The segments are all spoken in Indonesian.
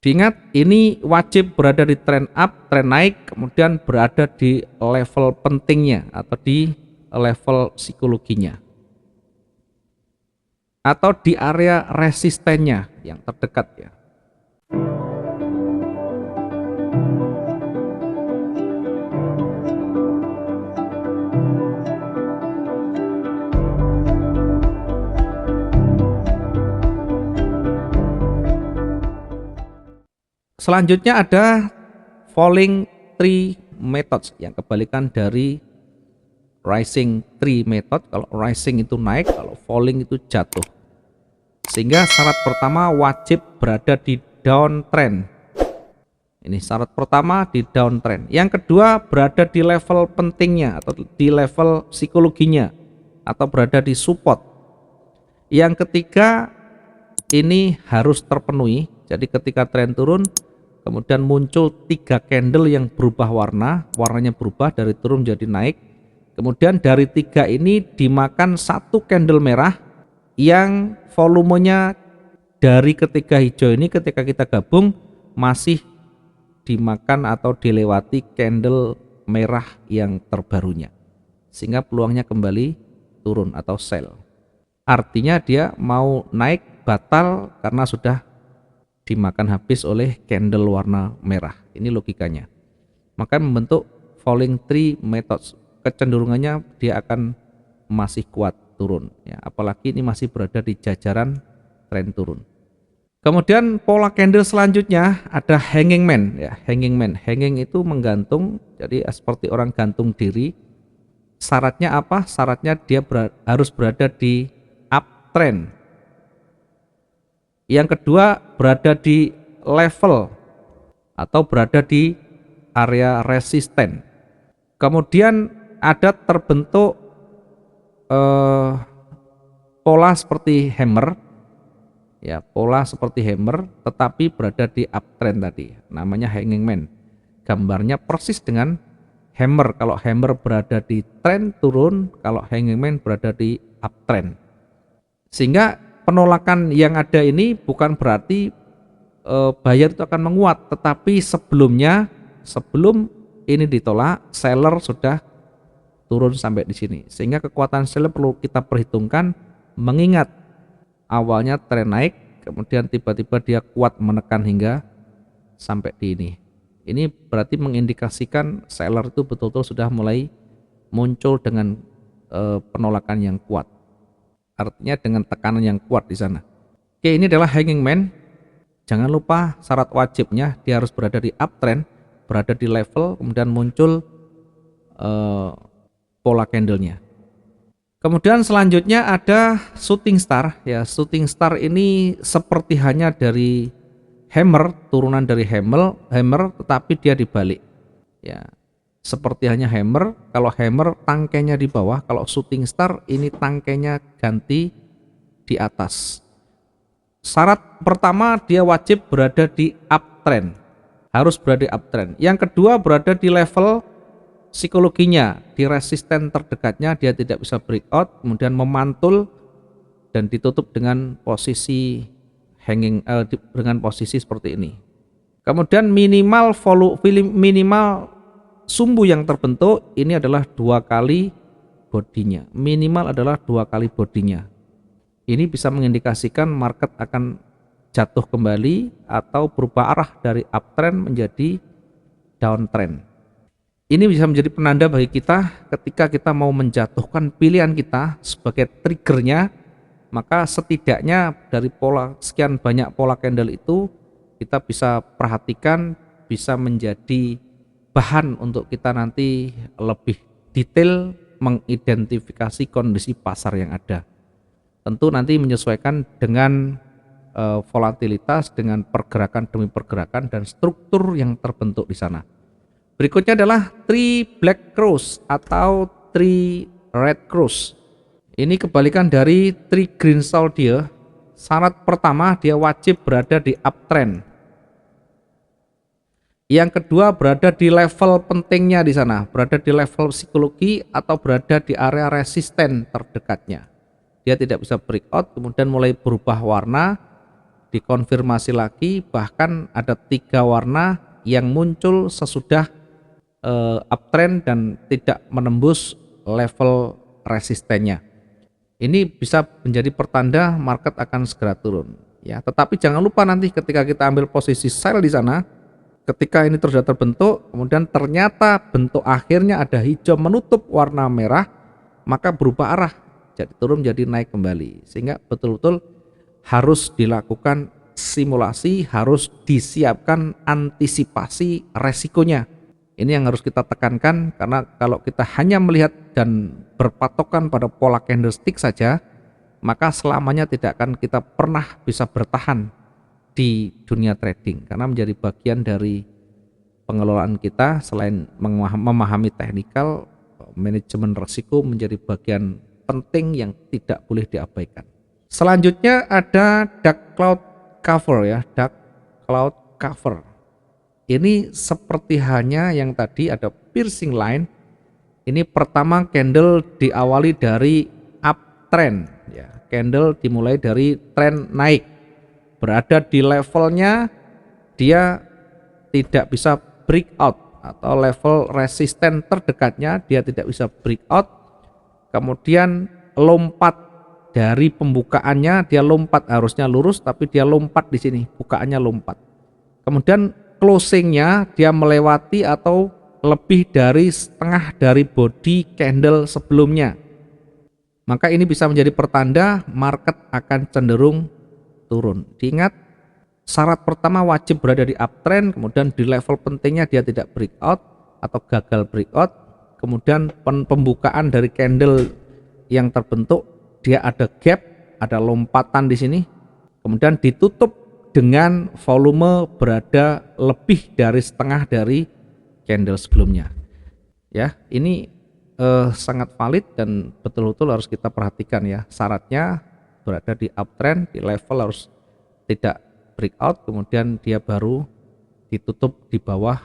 Diingat, ini wajib berada di tren up, tren naik, kemudian berada di level pentingnya atau di level psikologinya, atau di area resistennya yang terdekat ya. Selanjutnya ada falling tree methods yang kebalikan dari rising tree method. Kalau rising itu naik, kalau falling itu jatuh. Sehingga syarat pertama wajib berada di downtrend. Ini syarat pertama di downtrend. Yang kedua berada di level pentingnya atau di level psikologinya atau berada di support. Yang ketiga ini harus terpenuhi. Jadi ketika tren turun, kemudian muncul 3 candle yang berubah warna, warnanya berubah dari turun menjadi naik. Kemudian dari 3 ini dimakan 1 candle merah yang volumenya dari ketiga hijau ini ketika kita gabung masih dimakan atau dilewati candle merah yang terbarunya. Sehingga peluangnya kembali turun atau sell. Artinya dia mau naik batal karena sudah dimakan habis oleh candle warna merah. Ini logikanya. Maka membentuk falling tree methods. Kecenderungannya dia akan masih kuat turun ya, apalagi ini masih berada di jajaran tren turun. Kemudian pola candle selanjutnya ada hanging man ya. Hanging itu menggantung, jadi seperti orang gantung diri. Syaratnya apa? Syaratnya dia harus berada di uptrend. Yang kedua berada di level atau berada di area resisten. Kemudian ada terbentuk pola seperti hammer ya, pola seperti hammer tetapi berada di uptrend tadi, namanya hanging man. Gambarnya persis dengan hammer. Kalau hammer berada di tren turun, kalau hanging man berada di uptrend. Sehingga penolakan yang ada ini bukan berarti buyer itu akan menguat, tetapi sebelum ini ditolak, seller sudah turun sampai di sini. Sehingga kekuatan seller perlu kita perhitungkan, mengingat awalnya tren naik, kemudian tiba-tiba dia kuat menekan hingga sampai di ini. Ini berarti mengindikasikan seller itu betul-betul sudah mulai muncul dengan penolakan yang kuat. Artinya dengan tekanan yang kuat di sana. Oke, ini adalah hanging man. Jangan lupa syarat wajibnya dia harus berada di uptrend, berada di level, kemudian muncul pola candlenya. Kemudian selanjutnya ada shooting star ya. Shooting star ini seperti hanya dari hammer, turunan dari hammer tetapi dia dibalik ya. Seperti hanya hammer, kalau hammer tangkainya di bawah, kalau shooting star ini tangkainya ganti di atas. Syarat pertama dia wajib berada di uptrend, harus berada di uptrend. Yang kedua berada di level psikologinya, di resisten terdekatnya, dia tidak bisa breakout, kemudian memantul dan ditutup dengan posisi hanging dengan posisi seperti ini. Kemudian minimal sumbu yang terbentuk ini adalah 2 kali bodinya, minimal adalah 2 kali bodinya. Ini bisa mengindikasikan market akan jatuh kembali atau berubah arah dari uptrend menjadi downtrend. Ini bisa menjadi penanda bagi kita ketika kita mau menjatuhkan pilihan kita sebagai triggernya, maka setidaknya dari sekian banyak pola candle itu kita bisa perhatikan, bisa menjadi bahan untuk kita nanti lebih detail mengidentifikasi kondisi pasar yang ada. Tentu nanti menyesuaikan dengan volatilitas, dengan pergerakan demi pergerakan dan struktur yang terbentuk di sana. Berikutnya adalah tree black cross atau tree red cross. Ini kebalikan dari tree green soldier. Syarat pertama dia wajib berada di uptrend. Yang kedua berada di level pentingnya di sana, berada di level psikologi atau berada di area resisten terdekatnya. Dia tidak bisa breakout, kemudian mulai berubah warna dikonfirmasi lagi, bahkan ada 3 warna yang muncul sesudah uptrend dan tidak menembus level resistennya. Ini bisa menjadi pertanda market akan segera turun ya. Tetapi jangan lupa nanti ketika kita ambil posisi sell di sana, ketika ini sudah terbentuk, kemudian ternyata bentuk akhirnya ada hijau menutup warna merah, maka berubah arah, jadi turun menjadi naik kembali. Sehingga betul-betul harus dilakukan simulasi, harus disiapkan antisipasi resikonya. Ini yang harus kita tekankan, karena kalau kita hanya melihat dan berpatokan pada pola candlestick saja, maka selamanya tidak akan kita pernah bisa bertahan di dunia trading, karena menjadi bagian dari pengelolaan kita. Selain memahami teknikal, manajemen risiko menjadi bagian penting yang tidak boleh diabaikan. Selanjutnya ada dark cloud cover ya, dark cloud cover. Ini seperti halnya yang tadi ada piercing line. Ini pertama candle diawali dari uptrend ya. Candle dimulai dari tren naik. Berada di levelnya dia tidak bisa breakout atau level resisten terdekatnya dia tidak bisa breakout. Kemudian lompat dari pembukaannya, dia lompat, harusnya lurus tapi dia lompat di sini, bukaannya lompat. Kemudian closingnya dia melewati atau lebih dari setengah dari body candle sebelumnya, maka ini bisa menjadi pertanda market akan cenderung turun. Diingat, syarat pertama wajib berada di uptrend, kemudian di level pentingnya dia tidak breakout atau gagal breakout, kemudian pembukaan dari candle yang terbentuk dia ada gap, ada lompatan di sini, kemudian ditutup dengan volume berada lebih dari setengah dari candle sebelumnya. Ya, ini sangat valid dan betul-betul harus kita perhatikan ya. Syaratnya berada di uptrend, di level harus tidak breakout, kemudian dia baru ditutup di bawah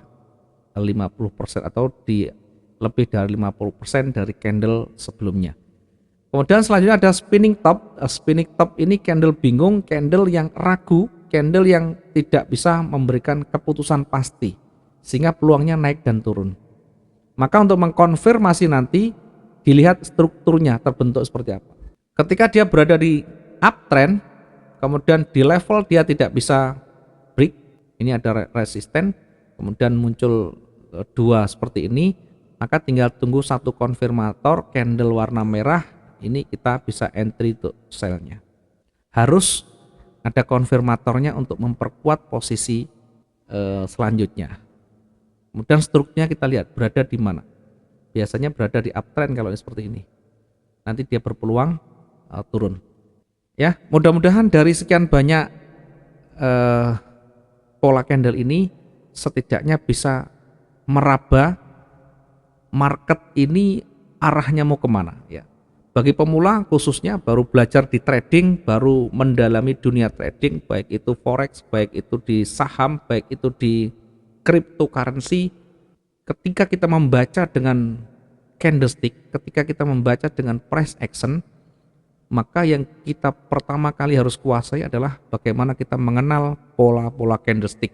50% atau di lebih dari 50% dari candle sebelumnya. Kemudian selanjutnya ada spinning top. Spinning top ini candle bingung, candle yang ragu, candle yang tidak bisa memberikan keputusan pasti, sehingga peluangnya naik dan turun. Maka untuk mengkonfirmasi nanti dilihat strukturnya terbentuk seperti apa. Ketika dia berada di uptrend, kemudian di level dia tidak bisa break, ini ada resisten, kemudian muncul 2 seperti ini, maka tinggal tunggu satu konfirmator candle warna merah, ini kita bisa entry untuk sell-nya. Harus ada konfirmatornya untuk memperkuat posisi selanjutnya. Kemudian strukturnya kita lihat berada di mana. Biasanya berada di uptrend kalau seperti ini. Nanti dia berpeluang turun. Ya, mudah-mudahan dari sekian banyak pola candle ini setidaknya bisa meraba market ini arahnya mau kemana ya. Bagi pemula khususnya baru belajar di trading, baru mendalami dunia trading, baik itu forex, baik itu di saham, baik itu di cryptocurrency, ketika kita membaca dengan candlestick, ketika kita membaca dengan price action, maka yang kita pertama kali harus kuasai adalah bagaimana kita mengenal pola-pola candlestick.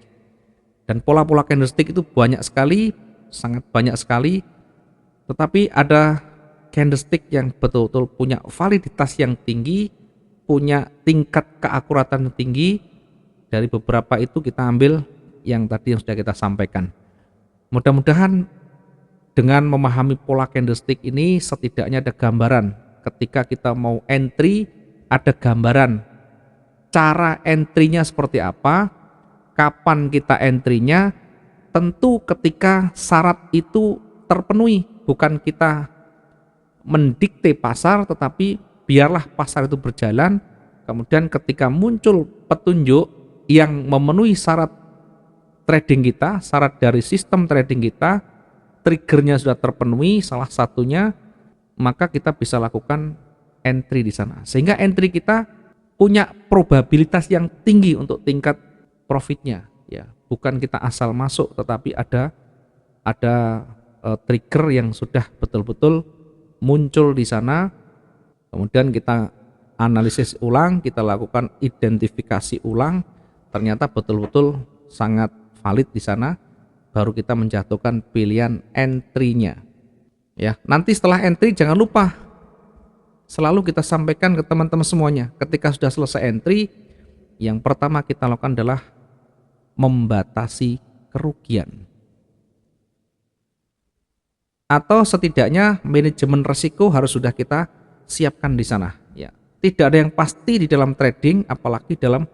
Dan pola-pola candlestick itu banyak sekali, sangat banyak sekali, tetapi ada candlestick yang betul-betul punya validitas yang tinggi, punya tingkat keakuratan yang tinggi. Dari beberapa itu kita ambil yang tadi yang sudah kita sampaikan. Mudah-mudahan dengan memahami pola candlestick ini setidaknya ada gambaran. Ketika kita mau entry, ada gambaran cara entry-nya seperti apa, kapan kita entry-nya. Tentu ketika syarat itu terpenuhi, bukan kita mendikte pasar, tetapi biarlah pasar itu berjalan. Kemudian ketika muncul petunjuk yang memenuhi syarat trading kita, syarat dari sistem trading kita, triggernya sudah terpenuhi salah satunya, maka kita bisa lakukan entry di sana. Sehingga entry kita punya probabilitas yang tinggi untuk tingkat profitnya ya. Bukan kita asal masuk, tetapi ada trigger yang sudah betul-betul muncul di sana, kemudian kita analisis ulang, kita lakukan identifikasi ulang, ternyata betul-betul sangat valid di sana, baru kita menjatuhkan pilihan entry-nya. Ya, nanti setelah entry jangan lupa selalu kita sampaikan ke teman-teman semuanya, ketika sudah selesai entry, yang pertama kita lakukan adalah membatasi kerugian. Atau setidaknya manajemen risiko harus sudah kita siapkan di sana. Ya, tidak ada yang pasti di dalam trading, apalagi dalam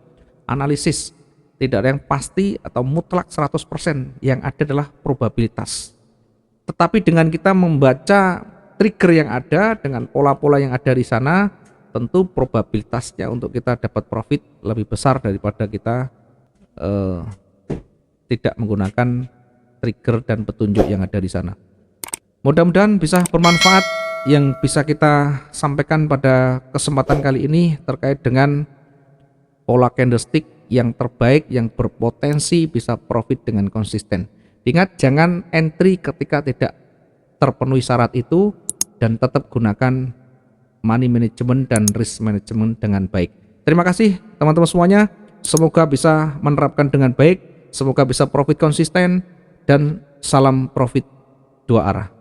analisis. Tidak ada yang pasti atau mutlak 100%, yang ada adalah probabilitas. Tetapi dengan kita membaca trigger yang ada, dengan pola-pola yang ada di sana, tentu probabilitasnya untuk kita dapat profit lebih besar daripada kita tidak menggunakan trigger dan petunjuk yang ada di sana. Mudah-mudahan bisa bermanfaat yang bisa kita sampaikan pada kesempatan kali ini terkait dengan pola candlestick yang terbaik, yang berpotensi bisa profit dengan konsisten. Ingat, jangan entry ketika tidak terpenuhi syarat itu, dan tetap gunakan money management dan risk management dengan baik. Terima kasih teman-teman semuanya, semoga bisa menerapkan dengan baik, semoga bisa profit konsisten, dan salam profit dua arah.